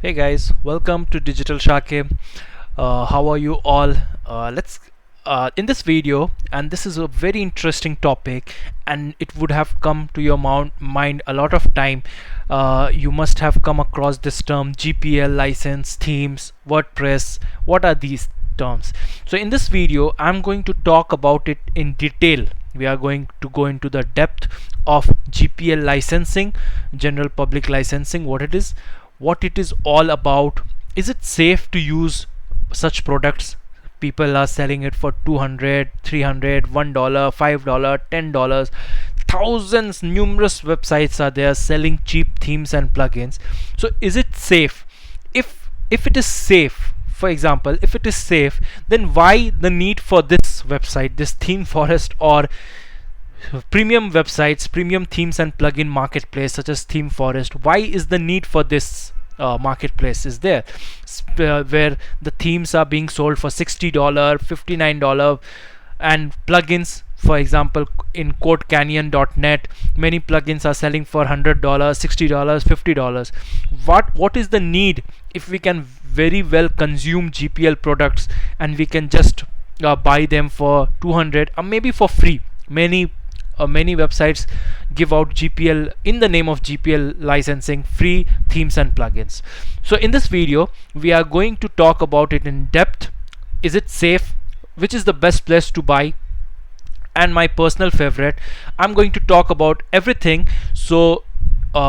Hey guys, welcome to Digital Shake. How are you all? Let's in this video, and this is a very interesting topic, and it would have come to your mind a lot of time. You must have come across this term GPL license, themes, WordPress. What are these terms? So in this video, I'm going to talk about it in detail. We are going to go into the depth of GPL licensing, general public licensing, what it is all about. Is it safe to use such products? People are selling it for 200, 300, $1, $5, $10. Thousands, numerous websites are there selling cheap themes and plugins. So is it safe? If it is safe, for example, if it is safe, then why the need for this website, this theme forest, or premium websites, premium themes and plugin marketplace such as Theme Forest? Why is the need for this marketplace is there, where the themes are being sold for $60, $59, and plugins, for example, in CodeCanyon.net, many plugins are selling for $100, $60, $50. What is the need if we can very well consume GPL products and we can just buy them for 200 or maybe for free? Many websites give out GPL in the name of GPL licensing, free themes and plugins. So in this video, we are going to talk about it in depth. Is it safe? Which is the best place to buy? And my personal favorite. I'm going to talk about everything. So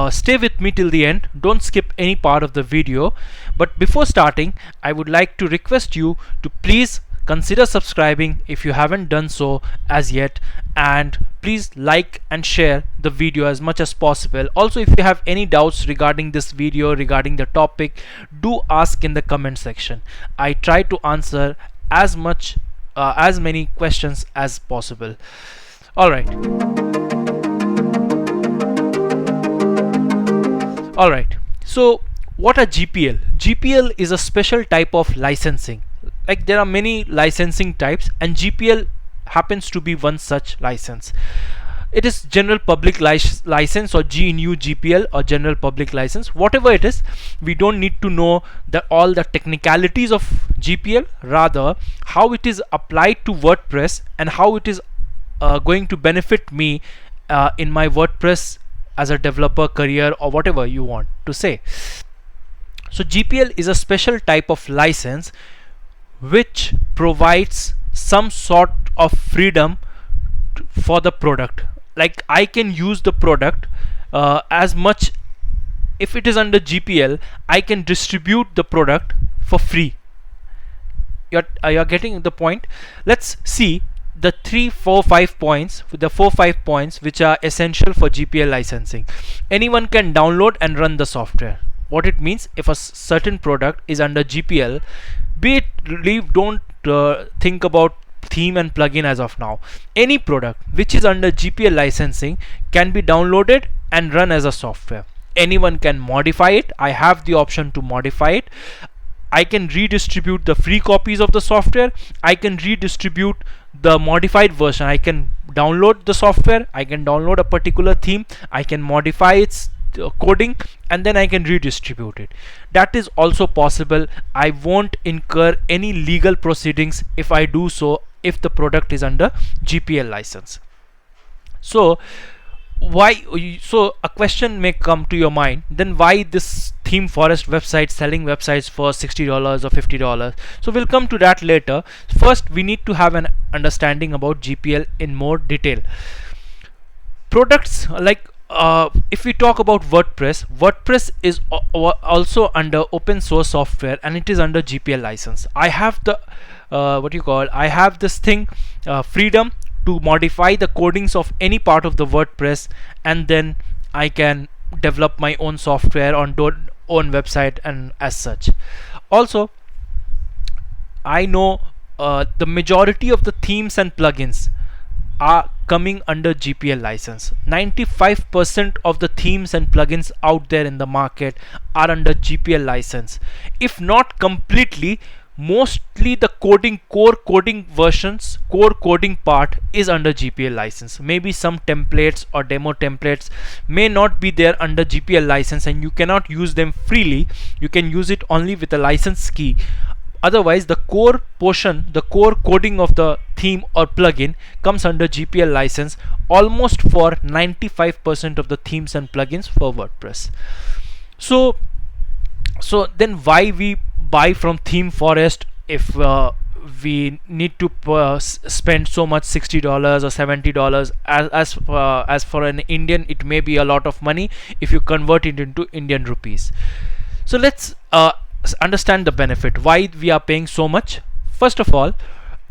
stay with me till the end. Don't skip any part of the video. But before starting, I would like to request you to please consider subscribing if you haven't done so as yet, and please like and share the video as much as possible. Also, if you have any doubts regarding this video, regarding the topic, do ask in the comment section. I try to answer as many questions as possible. All right. So what are GPL? GPL is a special type of licensing. Like, there are many licensing types, and GPL happens to be one such license. It is general public license, or GNU GPL, or general public license. Whatever it is, we don't need to know all the technicalities of GPL, rather how it is applied to WordPress and how it is going to benefit me in my WordPress as a developer career, or whatever you want to say. So GPL is a special type of license which provides some sort of freedom for the product. Like, I can use the product as much. If it is under GPL, I can distribute the product for free. You're getting the point? Let's see the 5 points which are essential for GPL licensing. Anyone can download and run the software. What it means, if a certain product is under GPL, don't think about theme and plugin as of now. Any product which is under GPL licensing can be downloaded and run as a software. Anyone can modify it. I have the option to modify it. I can redistribute the free copies of the software. I can redistribute the modified version. I can download the software. I can download a particular theme. I can modify its coding, and then I can redistribute it. That is also possible. I won't incur any legal proceedings if I do so, if the product is under GPL license. So a question may come to your mind, then why this Theme Forest website selling websites for $60 or $50? So we'll come to that later. First, we need to have an understanding about GPL in more detail. Products like, if we talk about WordPress is also under open source software, and it is under GPL license. I have the I have this thing, freedom to modify the codings of any part of the WordPress, and then I can develop my own software on own website, and as such. Also, I know the majority of the themes and plugins are coming under GPL license. 95% of the themes and plugins out there in the market are under GPL license. If not completely, mostly the core coding versions, core coding part is under GPL license. Maybe some templates or demo templates may not be there under GPL license, and you cannot use them freely. You can use it only with a license key. Otherwise, the core portion, the core coding of the theme or plugin comes under GPL license almost for 95% of the themes and plugins for WordPress. So then why we buy from Theme Forest if we need to spend so much, $60 or $70? As for an Indian, it may be a lot of money if you convert it into Indian rupees. So let's understand the benefit, why we are paying so much. First of all,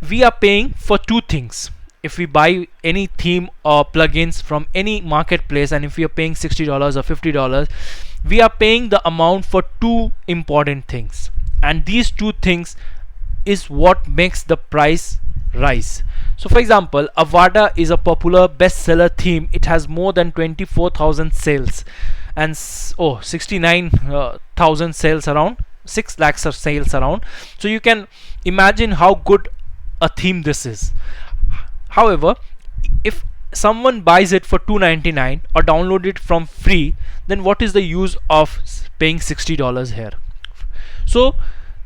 we are paying for two things. If we buy any theme or plugins from any marketplace, and if we are paying $60 or $50, we are paying the amount for two important things, and these two things is what makes the price rise. So for example, Avada is a popular bestseller theme. It has more than 24,000 sales and 69,000 sales, around 6 lakhs of sales around. So you can imagine how good a theme this is. However, if someone buys it for $2.99 or download it from free, then what is the use of paying $60 here? So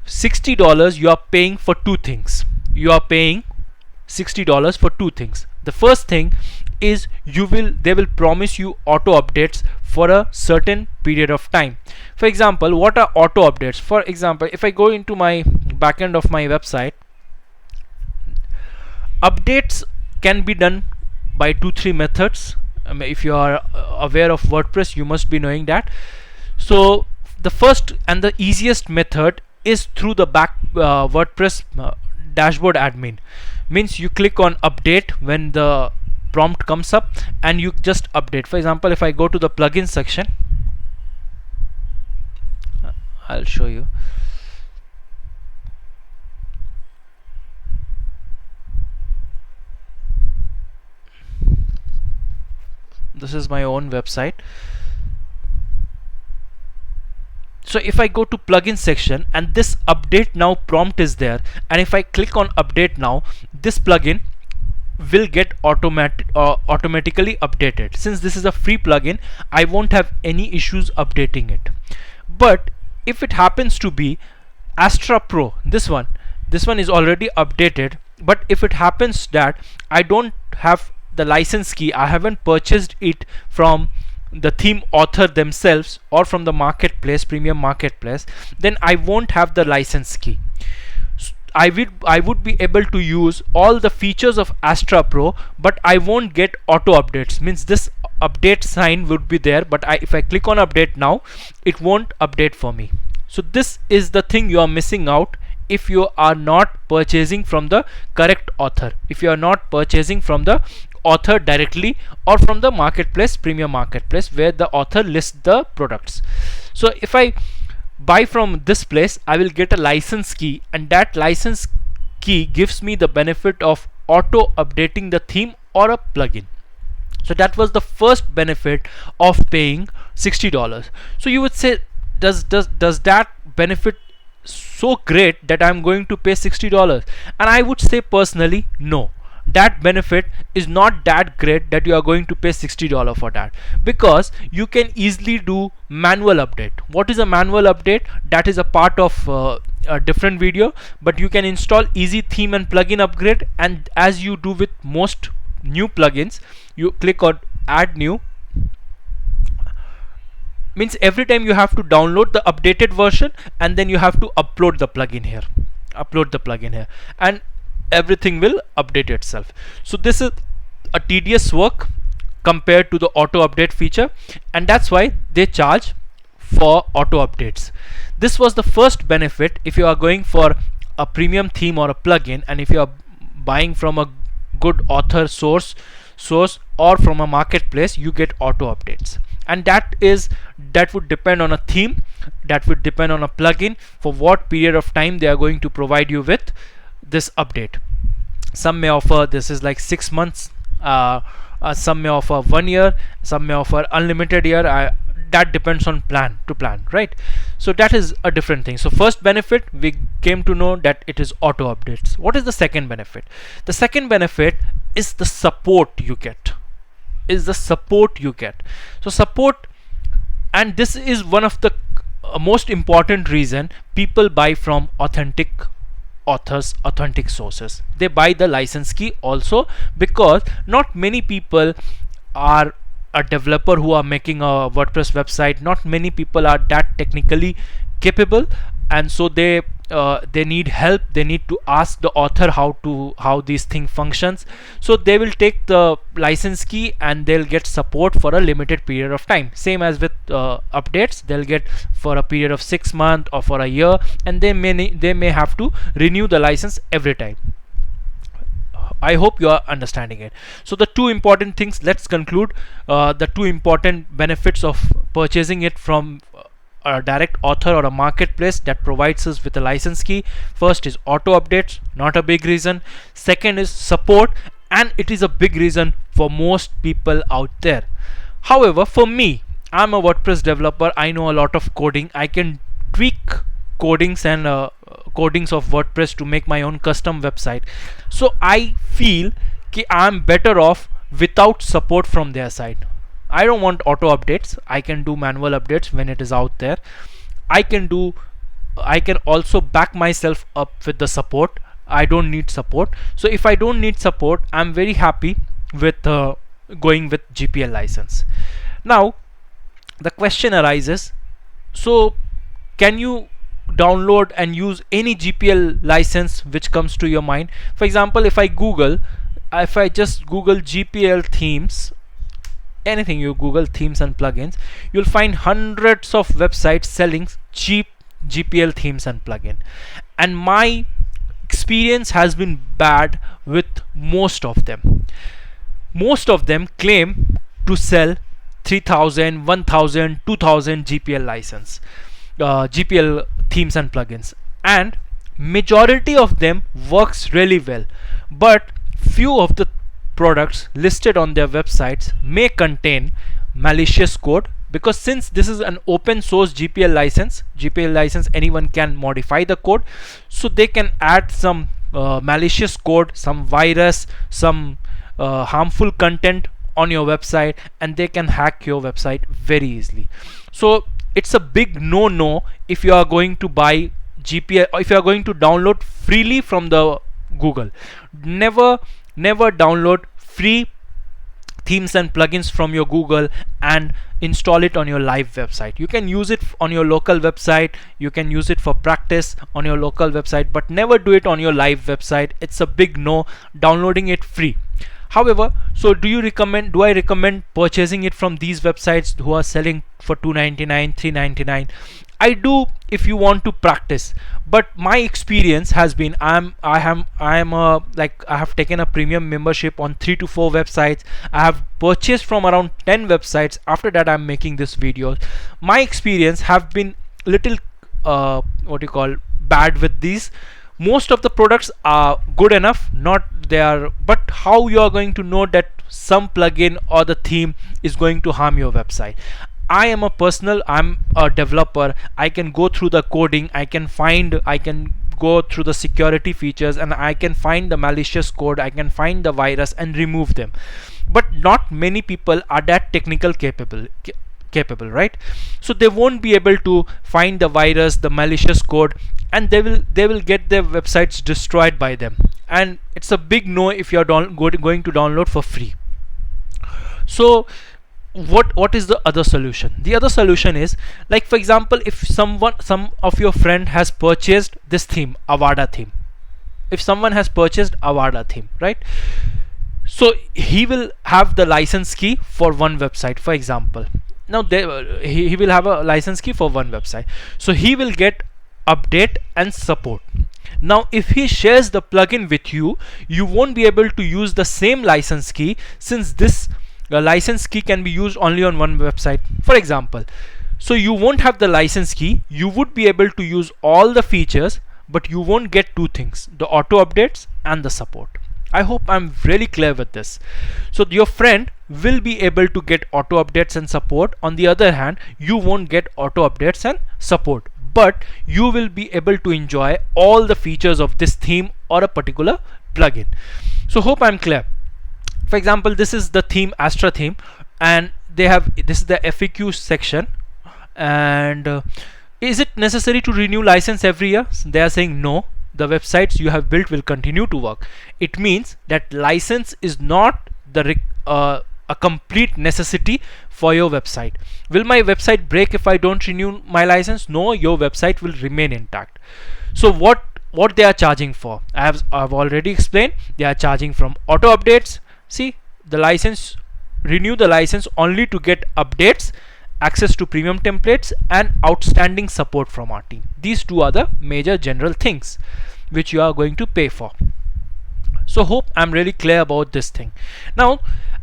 $60 you are paying for two things. You are paying $60 for two things. The first thing is they will promise you auto updates for a certain period of time. For example, what are auto updates? For example, if I go into my backend of my website, updates can be done by 2-3 methods. If you are aware of WordPress, you must be knowing that. So the first and the easiest method is through the WordPress dashboard admin. Means you click on update when the prompt comes up and you just update. For example, if I go to the plugin section, I'll show you. This is my own website. So if I go to plugin section and this update now prompt is there, and if I click on update now, this plugin will get automatically updated. Since this is a free plugin, I won't have any issues updating it. But if it happens to be Astra Pro, this one is already updated, but if it happens that I don't have the license key, I haven't purchased it from the theme author themselves or from the marketplace, premium marketplace, then I won't have the license key. I would be able to use all the features of Astra Pro, but I won't get auto updates. Means this update sign would be there, but if I click on update now, it won't update for me. So this is the thing you are missing out if you are not purchasing from the correct author, if you are not purchasing from the author directly or from the marketplace, premium marketplace, where the author lists the products. So if I buy from this place, I will get a license key, and that license key gives me the benefit of auto updating the theme or a plugin. So that was the first benefit of paying $60. So you would say, does that benefit so great that I'm going to pay $60? And I would say personally, no. That benefit is not that great that you are going to pay $60 for that, because you can easily do manual update. What is a manual update? That is a part of a different video, but you can install easy theme and plugin upgrade, and as you do with most new plugins, you click on add new. Means every time you have to download the updated version and then you have to upload the plugin here, and everything will update itself. So this is a tedious work compared to the auto update feature, and that's why they charge for auto updates. This was the first benefit if you are going for a premium theme or a plugin, and if you are buying from a good author source or from a marketplace, you get auto updates. And that would depend on a theme, that would depend on a plugin, for what period of time they are going to provide you with this update. Some may offer this is like 6 months, some may offer 1 year, some may offer unlimited year. that depends on plan to plan, right? So that is a different thing. So first benefit, we came to know that it is auto updates. What is the second benefit? The second benefit is the support you get. So support, and this is one of the most important reason people buy from authentic authors, authentic sources. They buy the license key also because not many people are a developer who are making a WordPress website. Not many people are that technically capable, and so they need help. They need to ask the author how this thing functions. So they will take the license key and they'll get support for a limited period of time. Same as with updates, they'll get for a period of 6 months or for a year, and they may have to renew the license every time. I hope you are understanding it. So the two important things, let's conclude the two important benefits of purchasing it from a direct author or a marketplace that provides us with a license key. First is auto updates, not a big reason. Second is support, and it is a big reason for most people out there. However, for me, I'm a WordPress developer. I know a lot of coding. I can tweak codings and codings of WordPress to make my own custom website. So I feel I'm better off without support from their side. I don't want auto updates. I can do manual updates when it is out there. I can also back myself up with the support. I don't need support. So if I don't need support, I'm very happy with going with GPL license. Now the question arises, so can you download and use any GPL license which comes to your mind? For example, if I just Google GPL themes, anything you Google themes and plugins, you'll find hundreds of websites selling cheap GPL themes and plugin. And my experience has been bad with most of them. Most of them claim to sell 3000, 1000, 2000 GPL license, GPL themes and plugins, and majority of them works really well, but few of the products listed on their websites may contain malicious code, because since this is an open source GPL license, anyone can modify the code. So they can add some malicious code, some virus, some harmful content on your website, and they can hack your website very easily. So it's a big no if you are going to buy GPL, or if you are going to download freely from the Google. Never download free themes and plugins from your Google and install it on your live website. You can use it on your local website, you can use it for practice on your local website, but never do it on your live website. It's a big no, downloading it free. However, so do I recommend purchasing it from these websites who are selling for $299, $399? I do if you want to practice, but my experience has been I have taken a premium membership on 3 to 4 websites. I have purchased from around 10 websites. After that, I'm making this video. My experience have been little bad with these. Most of the products are good enough, but how you are going to know that some plugin or the theme is going to harm your website? I'm a developer. I can go through the coding, I can go through the security features, and I can find the malicious code, I can find the virus and remove them. But not many people are that technical capable, right? So they won't be able to find the virus, the malicious code, and they will get their websites destroyed by them. And it's a big no if you're going to download for free. So what is the other solution? The other solution is, like, for example, if some of your friend has purchased this theme, Avada theme. If someone has purchased Avada theme, right? So he will have the license key for one website, for example. Now he will have a license key for one website, so he will get update and support. Now if he shares the plugin with you, you won't be able to use the same license key, since this license key can be used only on one website, for example. So you won't have the license key. You would be able to use all the features, but you won't get two things: the auto updates and the support. I hope I'm really clear with this. So your friend will be able to get auto updates and support. On the other hand, you won't get auto updates and support, but you will be able to enjoy all the features of this theme or a particular plugin. So hope I'm clear. For example, this is the theme, Astra theme, and they have, this is the FAQ section. And is it necessary to renew license every year? They are saying no, the websites you have built will continue to work. It means that license is not the a complete necessity for your website. Will my website break if I don't renew my license? No, your website will remain intact. So what they are charging for, I've already explained. They are charging from auto updates. See, the license, renew the license only to get updates, access to premium templates, and outstanding support from our team. These two are the major general things which you are going to pay for. So hope I'm really clear about this thing. Now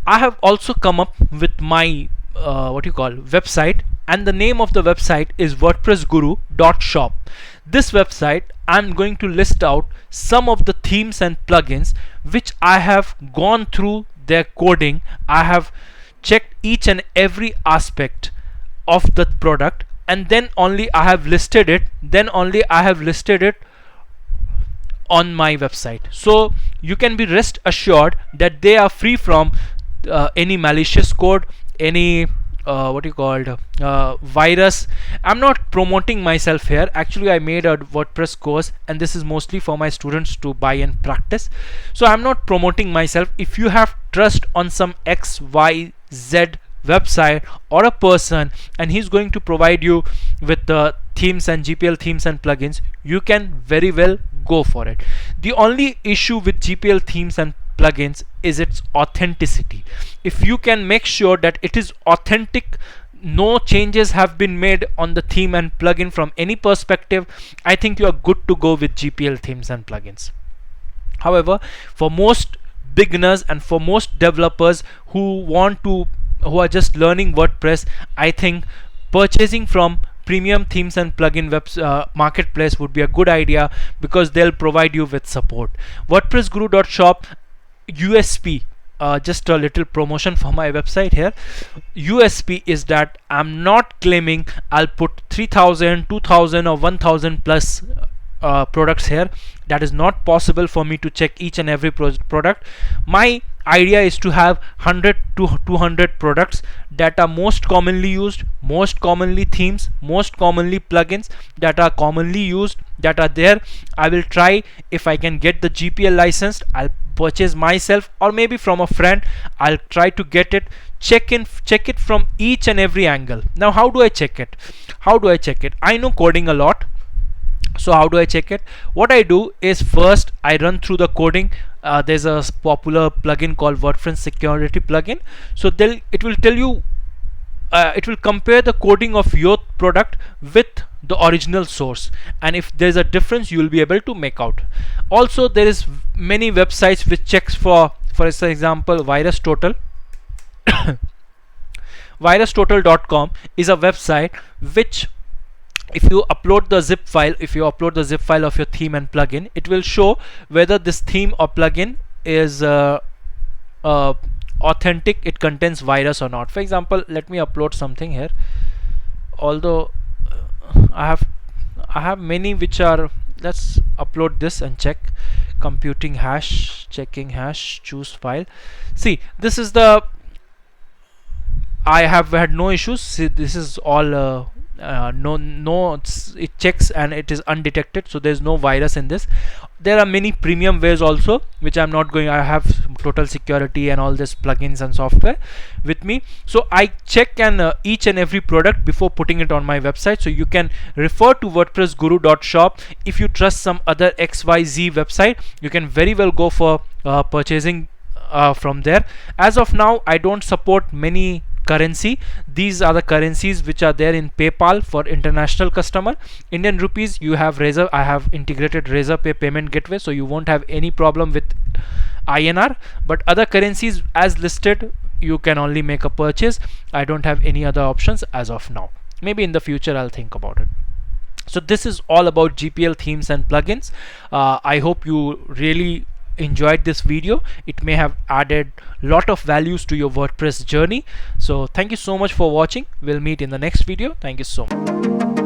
I have also come up with my website, and the name of the website is wordpressguru.shop. This website, I'm going to list out some of the themes and plugins which I have gone through their coding. I have checked each and every aspect of the product, and then only I have listed it. On my website. So you can be rest assured that they are free from any malicious code, any virus. I'm not promoting myself here. Actually, I made a WordPress course, and this is mostly for my students to buy and practice. So I'm not promoting myself. If you have trust on some XYZ website or a person, and he's going to provide you with the themes and GPL themes and plugins, you can very well go for it. The only issue with GPL themes and plugins is its authenticity. If you can make sure that it is authentic, no changes have been made on the theme and plugin from any perspective, I think you are good to go with GPL themes and plugins. However, for most beginners and for most developers who are just learning WordPress, I think purchasing from premium themes and plugin marketplace would be a good idea, because they'll provide you with support. WordPressguru.shop USP, just a little promotion for my website here. USP is that I'm not claiming I'll put 3,000, 2,000 or 1,000 plus products here. That is not possible for me to check each and every product. My idea is to have 100 to 200 products that are most commonly used, most commonly themes, most commonly plugins that are commonly used, that are there. I will try, if I can get the GPL licensed, I'll purchase myself, or maybe from a friend. I'll try to get it, check it from each and every angle. Now how do I check it? I know coding a lot. So how do I check it? What I do is, first I run through the coding. There's a popular plugin called WordPress security plugin. So it will tell you, it will compare the coding of your product with the original source, and if there's a difference, you will be able to make out. Also, there is many websites which checks for example, virus total. virustotal.com is a website which, if you upload the zip file of your theme and plugin, it will show whether this theme or plugin is authentic, it contains virus or not. For example, let me upload something here. Although I have many which are, let's upload this and check. Computing hash, checking hash, choose file. See, this is the, I have had no issues. See, this is all it checks and it is undetected, so there's no virus in this. There are many premium ways also, which I'm not going. I have total security and all this plugins and software with me, so I check each and every product before putting it on my website. So you can refer to wordpressguru.shop. If you trust some other XYZ website, you can very well go for purchasing from there. As of now, I don't support many currency. These are the currencies which are there in PayPal for international customer. Indian rupees, you have Razor. I have integrated Razorpay payment gateway, so you won't have any problem with INR. But other currencies as listed, you can only make a purchase. I don't have any other options as of now. Maybe in the future I'll think about it. So this is all about GPL themes and plugins. I hope you really enjoyed this video. It may have added lot of values to your WordPress journey. So thank you so much for watching. We'll meet in the next video. Thank you so much.